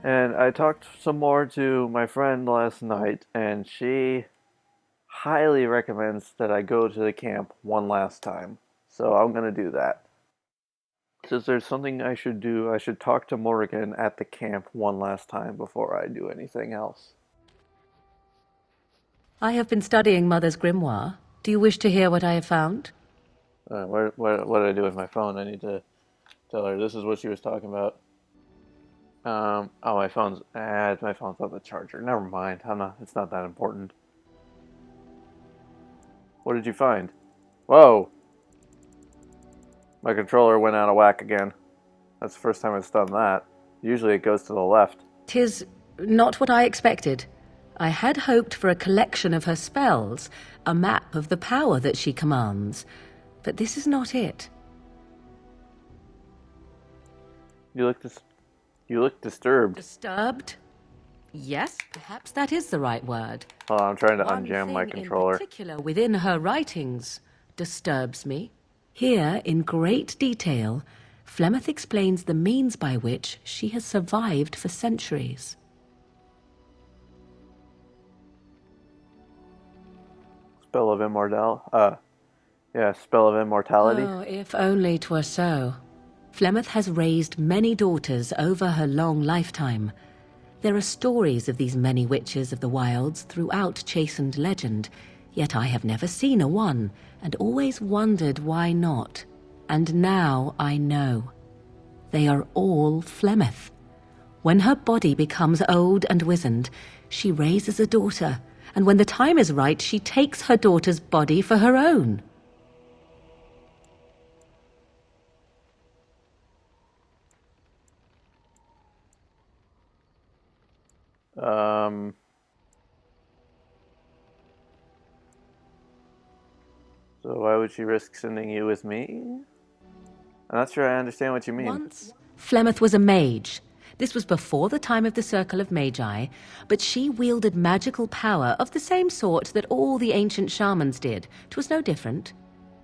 And I talked some more to my friend last night, and she highly recommends that I go to the camp one last time. So I'm gonna do that. Says there's something I should do. I should talk to Morgan at the camp one last time before I do anything else. I have been studying Mother's grimoire. Do you wish to hear what I have found? What did I do with my phone? I need to tell her this is what she was talking about. Oh, my phone's on the charger. Never mind. It's not that important. What did you find? Whoa! My controller went out of whack again. That's the first time it's done that. Usually it goes to the left. 'Tis not what I expected. I had hoped for a collection of her spells, a map of the power that she commands. But this is not it. You look disturbed. Disturbed? Yes, perhaps that is the right word. Oh, I'm trying to One unjam my thing controller. in particular within her writings disturbs me. Here, in great detail, Flemeth explains the means by which she has survived for centuries. Spell of spell of immortality. Oh, if only 'twere so. Flemeth has raised many daughters over her long lifetime. There are stories of these many witches of the wilds throughout chastened legend, yet I have never seen a one, and always wondered why not. And now I know. They are all Flemeth. When her body becomes old and wizened, she raises a daughter, and when the time is right, she takes her daughter's body for her own. Um. So why would she risk sending you with me? I'm not sure I understand what you mean. Once, Flemeth was a mage. This was before the time of the Circle of Magi, but she wielded magical power of the same sort that all the ancient shamans did. 'Twas no different.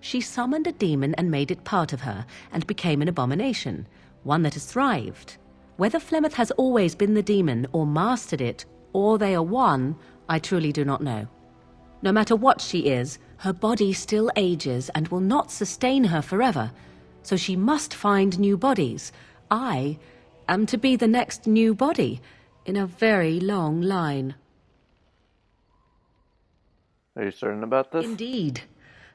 She summoned a demon and made it part of her, and became an abomination, one that has thrived. Whether Flemeth has always been the demon, or mastered it, or they are one, I truly do not know. No matter what she is, her body still ages and will not sustain her forever, so she must find new bodies. I am to be the next new body in a very long line. Are you certain about this? Indeed.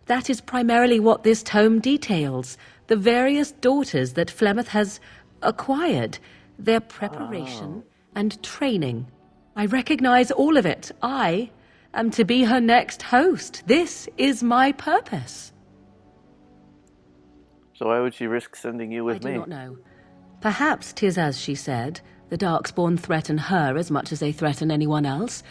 That is primarily what this tome details, the various daughters that Flemeth has acquired, their preparation and training. I recognize all of it. I am to be her next host. This is my purpose. So why would she risk sending you with I me? do not know. Perhaps 'tis as she said, the Darkspawn threaten her as much as they threaten anyone else.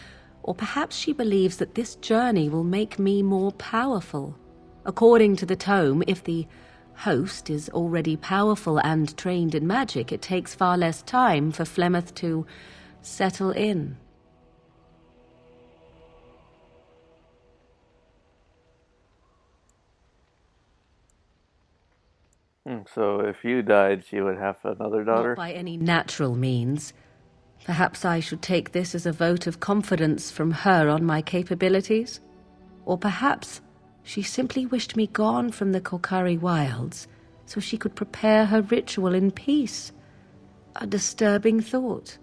Or perhaps she believes that this journey will make me more powerful. According to the tome, if the host is already powerful and trained in magic, it takes far less time for Flemeth to settle in. So if you died, she would have another daughter? Not by any natural means. Perhaps I should take this as a vote of confidence from her on my capabilities. Or perhaps she simply wished me gone from the Kokari wilds so she could prepare her ritual in peace. A disturbing thought.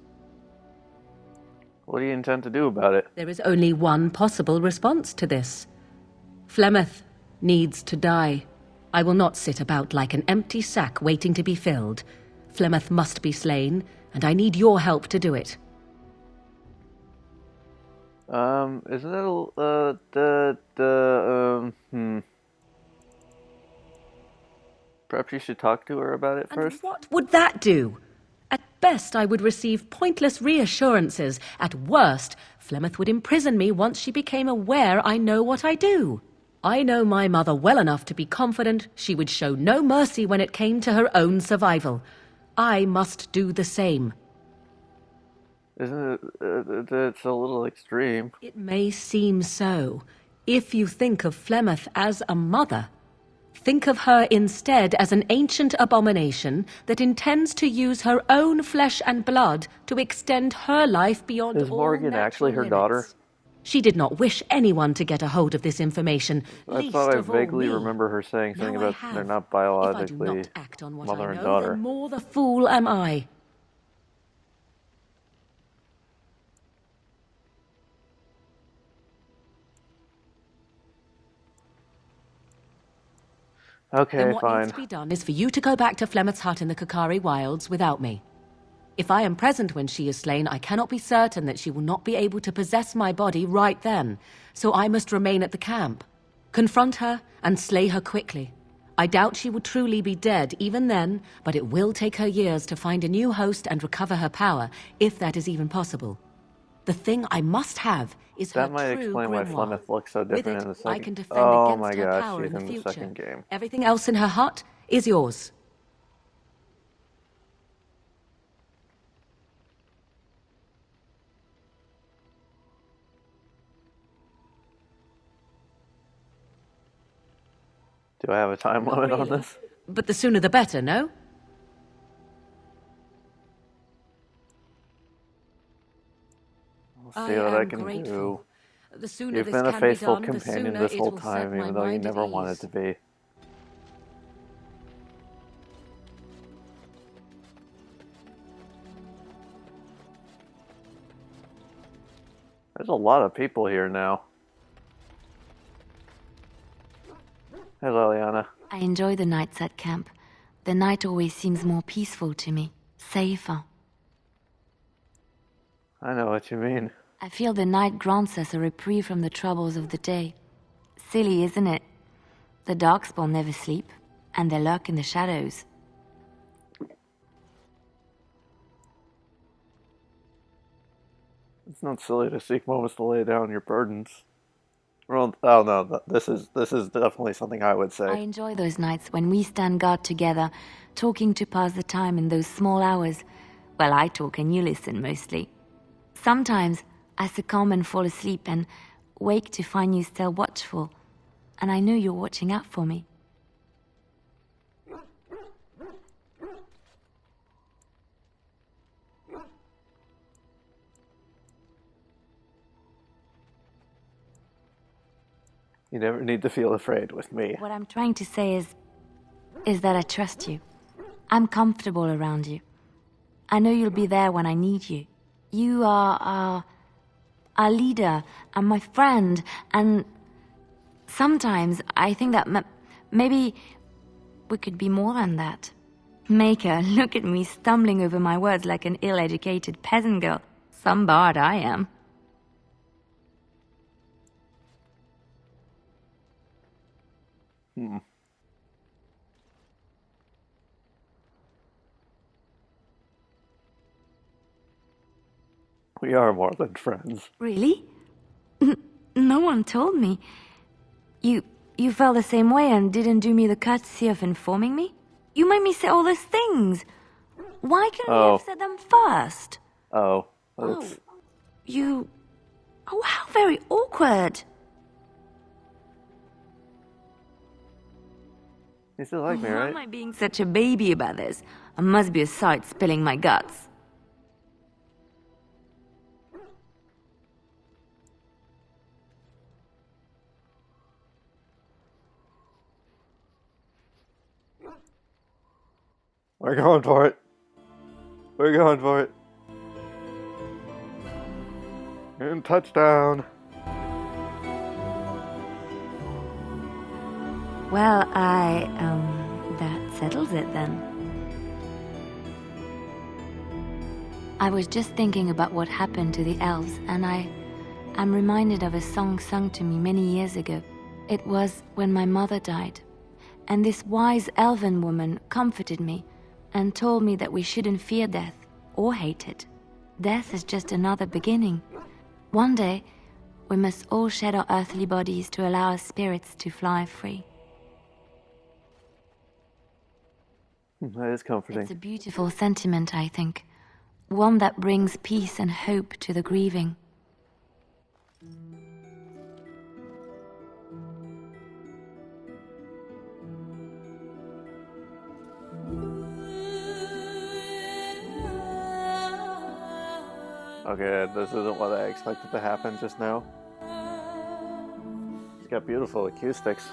What do you intend to do about it? There is only one possible response to this. Flemeth needs to die. I will not sit about like an empty sack waiting to be filled. Flemeth must be slain, and I need your help to do it. Isn't it, Perhaps you should talk to her about it first? And what would that do? At best, I would receive pointless reassurances. At worst, Flemeth would imprison me once she became aware I know what I do. I know my mother well enough to be confident she would show no mercy when it came to her own survival. I must do the same. Isn't it, it's a little extreme. It may seem so, if you think of Flemeth as a mother. Think of her instead as an ancient abomination that intends to use her own flesh and blood to extend her life beyond Is all Morgan natural actually her limits. daughter? She did not wish anyone to get a hold of this information, I least thought I of all vaguely me. remember her saying something Now I about have. they're not If I do biologically not act on what mother I and know, daughter. then more the fool am I. Okay, Then what fine. needs to be done is for you to go back to Flemeth's hut in the Kakari Wilds without me. If I am present when she is slain, I cannot be certain that she will not be able to possess my body right then, so I must remain at the camp. Confront her and slay her quickly. I doubt she will truly be dead even then, but it will take her years to find a new host and recover her power, if that is even possible. The thing I must have is her That might true explain why grimoire. Flemeth looks so With different it, in the I second. can defend Oh against my her gosh, power she's in the in the future. second game. Everything else in her hut is yours. Do I have a time Not limit on really. this? But the sooner the better, no? We'll see what I can do. The sooner You've this been a can be faithful done, the companion sooner this it whole will set time, my even though you mind at never wanted ease. to be. There's a lot of people here now. Hey, Leliana. I enjoy the nights at camp. The night always seems more peaceful to me, safer. I know what you mean. I feel the night grants us a reprieve from the troubles of the day. Silly, isn't it? The darkspawn never sleep, and they lurk in the shadows. It's not silly to seek moments to lay down your burdens. Well, oh no, this is definitely something I would I say. enjoy those nights when we stand guard together, talking to pass the time in those small hours. Well, I talk and you listen mostly. Sometimes I succumb and fall asleep and wake to find you still watchful, and I know you're watching out for me. You never need to feel afraid with me. What I'm trying to say is that I trust you. I'm comfortable around you. I know you'll be there when I need you. You are our leader and my friend, and sometimes I think that maybe we could be more than that. Maker, look at me stumbling over my words like an ill-educated peasant girl. Some bard I am. We are more than friends. Really? No one told me. You felt the same way and didn't do me the courtesy of informing me? You made me say all those things. Why couldn't you have said them first? Oh, that's... Oh, how very awkward. You still like me, Why right? am I being such a baby about this? I must be a sight spilling my guts. We're going for it. We're going for it. And touchdown. Well, that settles it then. I was just thinking about what happened to the elves, and I'm reminded of a song sung to me many years ago. It was when my mother died, and this wise elven woman comforted me and told me that we shouldn't fear death or hate it. Death is just another beginning. One day, we must all shed our earthly bodies to allow our spirits to fly free. That is comforting. It's a beautiful sentiment, I think. One that brings peace and hope to the grieving. Okay, this isn't what I expected to happen just now. He's got beautiful acoustics.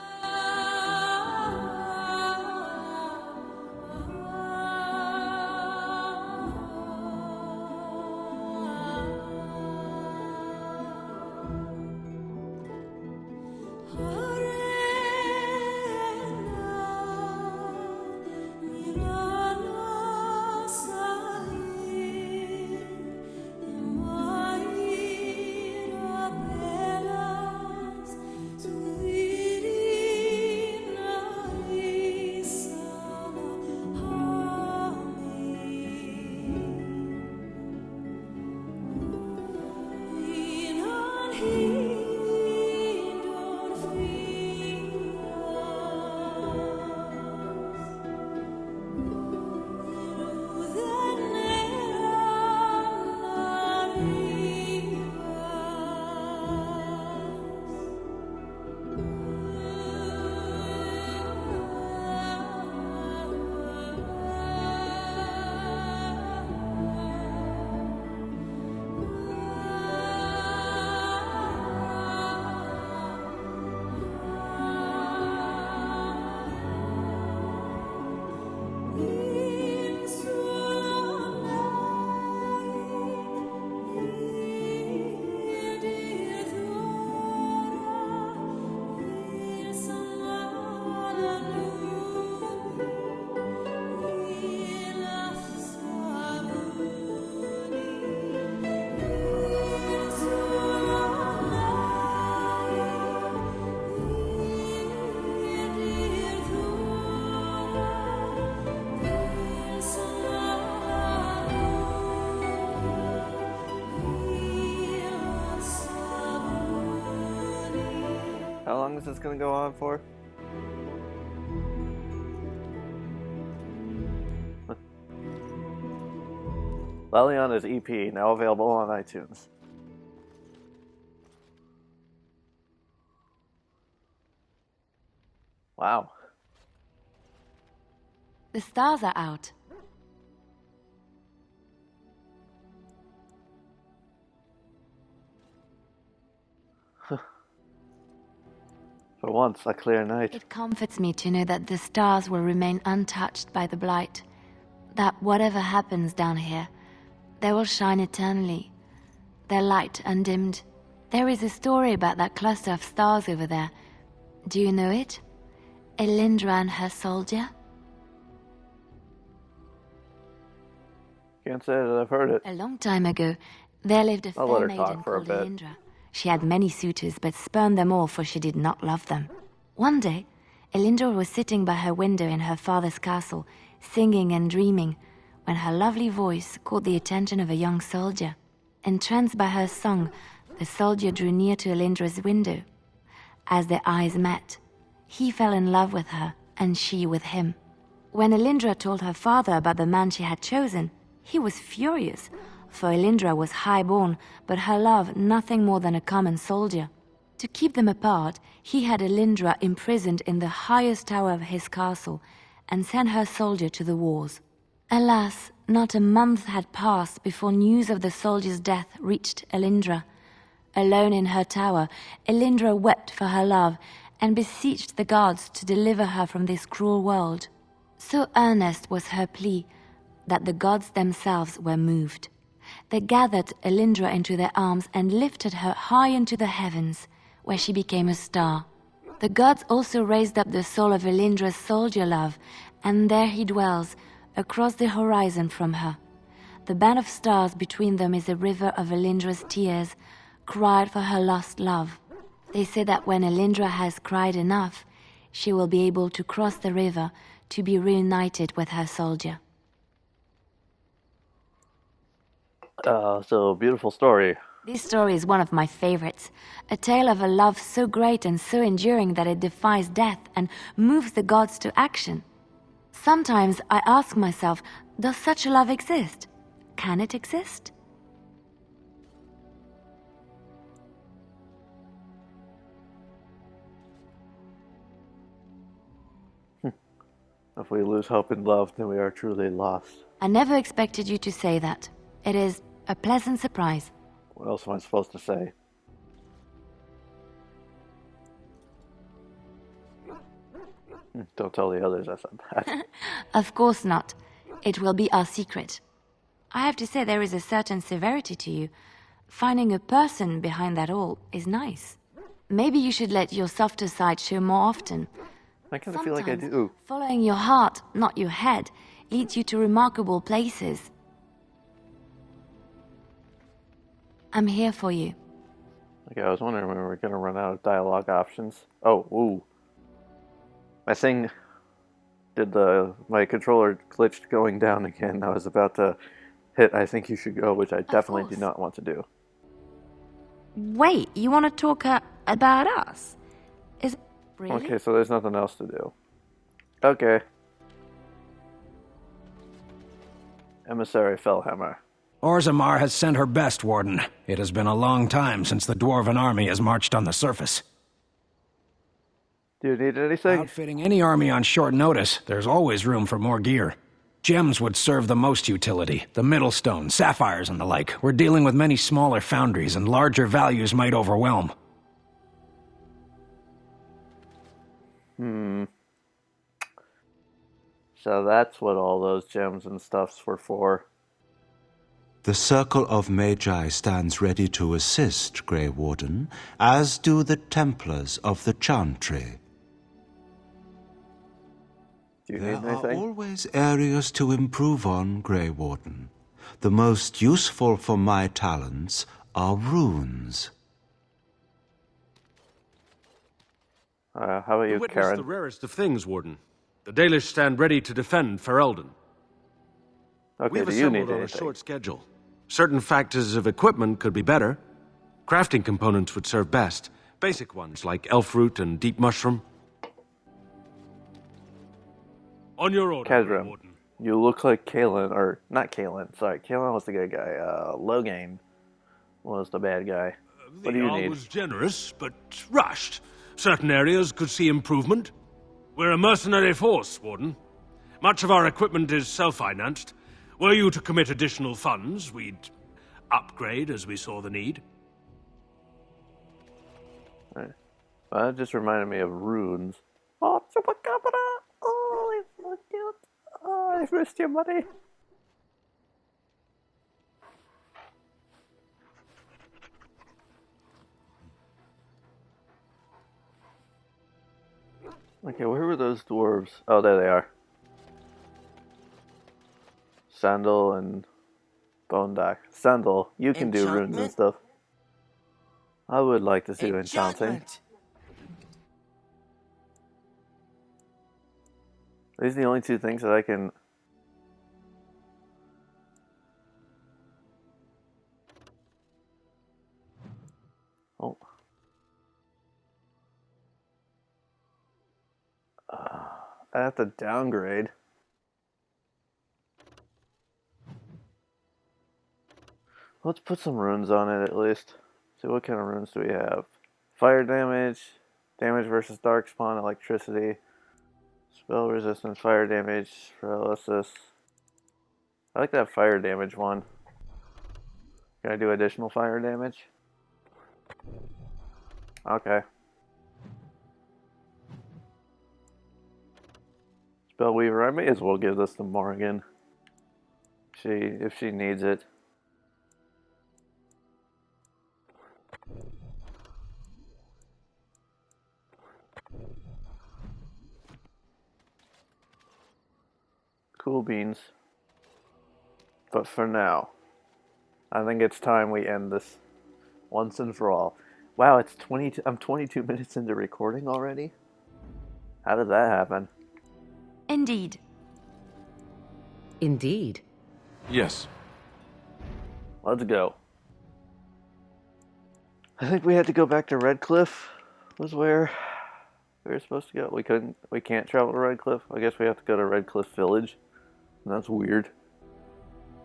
How long is this going to go on for? Leliana's EP, now available on iTunes. Wow. The stars are out. For once, a clear night. It comforts me to know that the stars will remain untouched by the blight. That whatever happens down here, they will shine eternally, their light undimmed. There is a story about that cluster of stars over there. Do you know it? Alindra and her soldier? Can't say that I've heard it. A long time ago, there lived a I'll let fair her maiden talk for a called bit. Alindra. She had many suitors, but spurned them all, for she did not love them. One day, Alindra was sitting by her window in her father's castle, singing and dreaming, when her lovely voice caught the attention of a young soldier. Entranced by her song, the soldier drew near to Alindra's window. As their eyes met, he fell in love with her, and she with him. When Alindra told her father about the man she had chosen, he was furious, for Alindra was high-born, but her love nothing more than a common soldier. To keep them apart, he had Alindra imprisoned in the highest tower of his castle, and sent her soldier to the wars. Alas, not a month had passed before news of the soldier's death reached Alindra. Alone in her tower, Alindra wept for her love, and beseeched the gods to deliver her from this cruel world. So earnest was her plea, that the gods themselves were moved. They gathered Alindra into their arms and lifted her high into the heavens, where she became a star. The gods also raised up the soul of Alindra's soldier love, and there he dwells, across the horizon from her. The band of stars between them is a river of Alindra's tears, cried for her lost love. They say that when Alindra has cried enough, she will be able to cross the river to be reunited with her soldier. So beautiful story. This story is one of my favorites, a tale of a love so great and so enduring that it defies death and moves the gods to action. Sometimes I ask myself, does such a love exist? Can it exist? If we lose hope in love, then we are truly lost. I never expected you to say that. It is A pleasant surprise. What else am I supposed to say? Don't tell the others I said that. Of course not. It will be our secret. I have to say there is a certain severity to you. Finding a person behind that all is nice. Maybe you should let your softer side show more often. I kind of feel like I do. Following your heart, not your head, leads you to remarkable places. I'm here for you. Okay, I was wondering when we were going to run out of dialogue options. Oh, ooh. My thing my controller glitched going down again. I was about to hit I think you should go, which I definitely do not want to do. Wait, you want to talk about us? Really? Okay, so there's nothing else to do. Okay. Emissary Fellhammer. Zamar has sent her best, Warden. It has been a long time since the Dwarven army has marched on the surface. Do you need anything? Outfitting any army on short notice, there's always room for more gear. Gems would serve the most utility. The Middlestone, sapphires, and the like. We're dealing with many smaller foundries, and larger values might overwhelm. So that's what all those gems and stuffs were for. The Circle of Magi stands ready to assist, Grey Warden, as do the Templars of the Chantry. Do you There need are anything? always areas to improve on, Grey Warden. The most useful for my talents are runes. How about you, Witness Karen? the rarest of things, Warden. The Dalish stand ready to defend Ferelden. Okay, We've do you need assembled on a anything? short schedule. Certain factors of equipment could be better. Crafting components would serve best. Basic ones like elf root and deep mushroom. On your order, Kedrim, Warden. you look like Kalin, or not Kalin, sorry, Kalin was the good guy. Logain was the bad guy. What do you The Jarl need? was generous, but rushed. Certain areas could see improvement. We're a mercenary force, Warden. Much of our equipment is self-financed. Were you to commit additional funds, we'd upgrade as we saw the need. Right. Well, that just reminded me of runes. Oh, Chupacabra! Oh, it's so cute. Oh, I missed you, buddy. Okay, where were those dwarves? Oh, there they are. Sandal and Bonedock. Sandal, you can do runes and Enchantment? stuff. I would like to do enchanting. Enchantment. Are these the only two things that I can... Oh. I have to downgrade. Let's put some runes on it at least. See what kind of runes do we have. Fire damage, damage versus darkspawn, electricity, spell resistance, fire damage, paralysis. I like that fire damage one. Can I do additional fire damage? Okay. Spellweaver, I may as well give this to Morrigan. If she needs it. Cool beans. But for now, I think it's time we end this once and for all. Wow, I'm 22 minutes into recording already? How did that happen? Indeed. Indeed. Yes. Let's go. I think we had to go back to Redcliffe. Was where we were supposed to go. We can't travel to Redcliffe. I guess we have to go to Redcliffe Village. And that's weird.